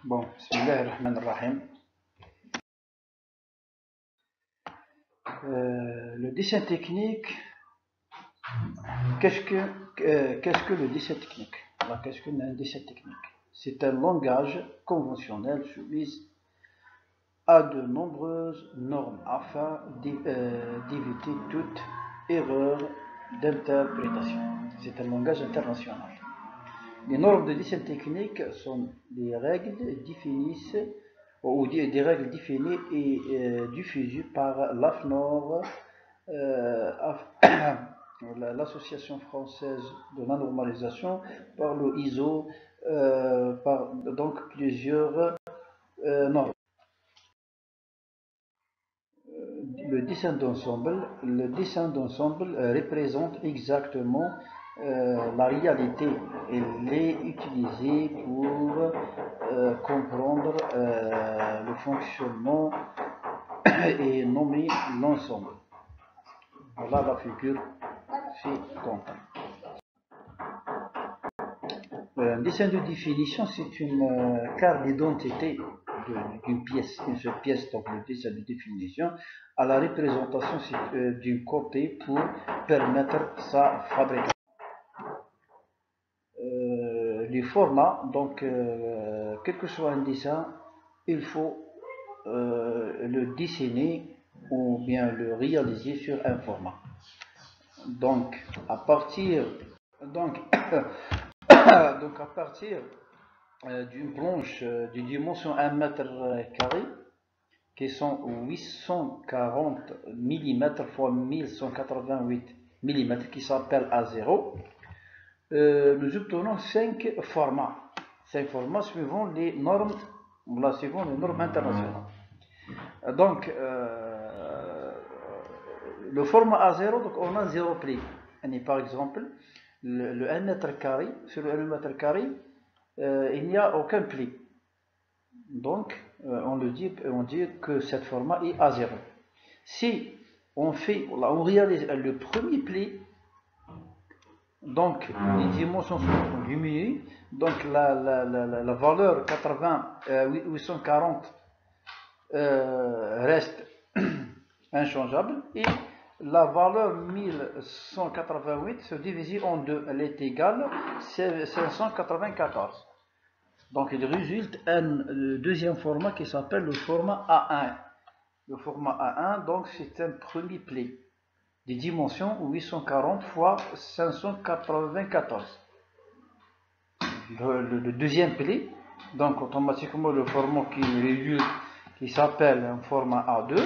Bon, bismillahirrahmanirrahim. Le dessin technique, qu'est-ce que le dessin technique? Alors, qu'est-ce qu'un dessin technique? C'est un langage conventionnel soumis à de nombreuses normes afin d'éviter toute erreur d'interprétation. C'est un langage international. Les normes de dessin technique sont des règles définies ou des règles définies et diffusées par l'AFNOR, l'Association française de la normalisation, par le ISO, par donc plusieurs normes. Le dessin d'ensemble représente exactement la réalité. Elle est utilisée pour comprendre le fonctionnement et nommer l'ensemble. Voilà la figure ci-contre. Un dessin de définition, c'est une carte d'identité d'une pièce, une seule pièce, donc le dessin de définition, à la représentation d'un côté pour permettre sa fabrication. Les formats, donc quel que soit un dessin, il faut le dessiner ou bien le réaliser sur un format. Donc à partir d'une planche de dimension 1 mètre carré, qui sont 840 mm x 1188 mm, qui s'appelle A0, nous obtenons 5 formats suivant les normes internationales. Donc le format A0, donc on a 0 pli. Par exemple, le 1 mètre carré, sur le 1 mètre carré, il n'y a aucun pli. Donc on dit que cette format est A0. Si on réalise le premier pli, donc les dimensions sont diminuées, donc la valeur 840 reste inchangeable et la valeur 1188 se divise en deux, elle est égale 594. Donc il résulte un deuxième format qui s'appelle le format A1. Le format A1, donc c'est un premier pli des dimensions 840 x 594. Le deuxième pli, donc automatiquement le format qui s'appelle un format A2.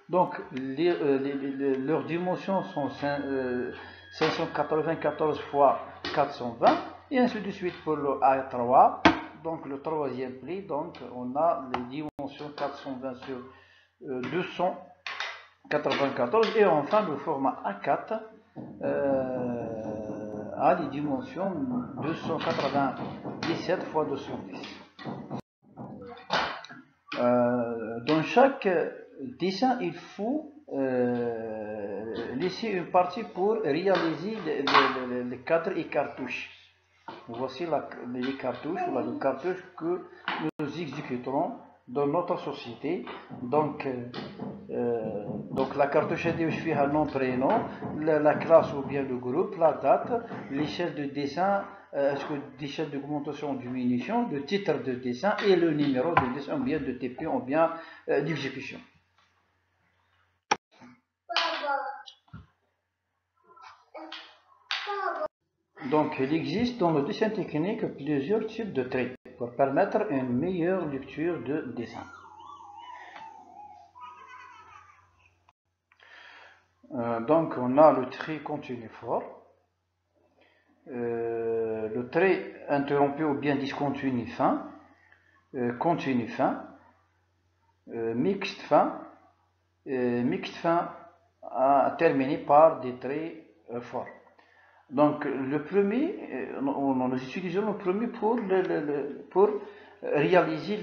Donc leurs dimensions sont 594 x 420 et ainsi de suite pour le A3. Donc le troisième pli, donc on a les dimensions 420 sur 294 et enfin le format A4 a les dimensions 297 x 210. Dans chaque dessin, il faut laisser une partie pour réaliser les cadres et cartouches. Voici les cartouches, les cartouches que nous exécuterons dans notre société. Donc la cartouche est un nom, prénom, la classe ou bien le groupe, la date, l'échelle de dessin, l'échelle d'augmentation ou diminution, le titre de dessin et le numéro de dessin, ou bien de TP, ou bien d'exécution. Donc il existe dans le dessin technique plusieurs types de traits pour permettre une meilleure lecture de dessin. Donc on a le trait continu fort, le trait interrompu ou bien discontinu fin, continu fin, mixte fin terminé par des traits forts. Donc le premier, nous utilisons le premier pour réaliser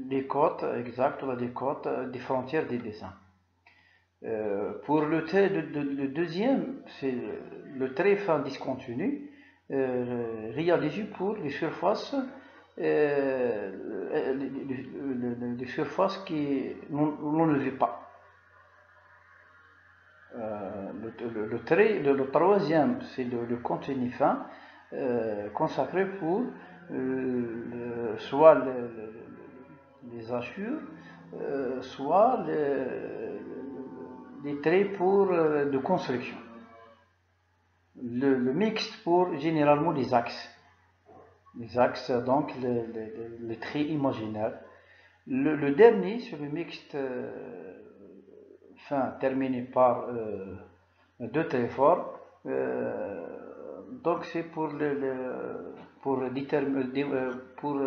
les cotes exactes, les cotes des frontières des dessins. Pour le deuxième, c'est le trait fin discontinu. réalisé pour les surfaces, les surfaces qui l'on ne vit pas. Le troisième, c'est le contenu fin, consacré pour soit les hachures, soit les traits pour de construction. Le mixte pour généralement les axes. Les axes, donc les traits imaginaires. Le dernier, c'est le mixte fin terminé par deux traits forts. Donc c'est pour déterminer, pour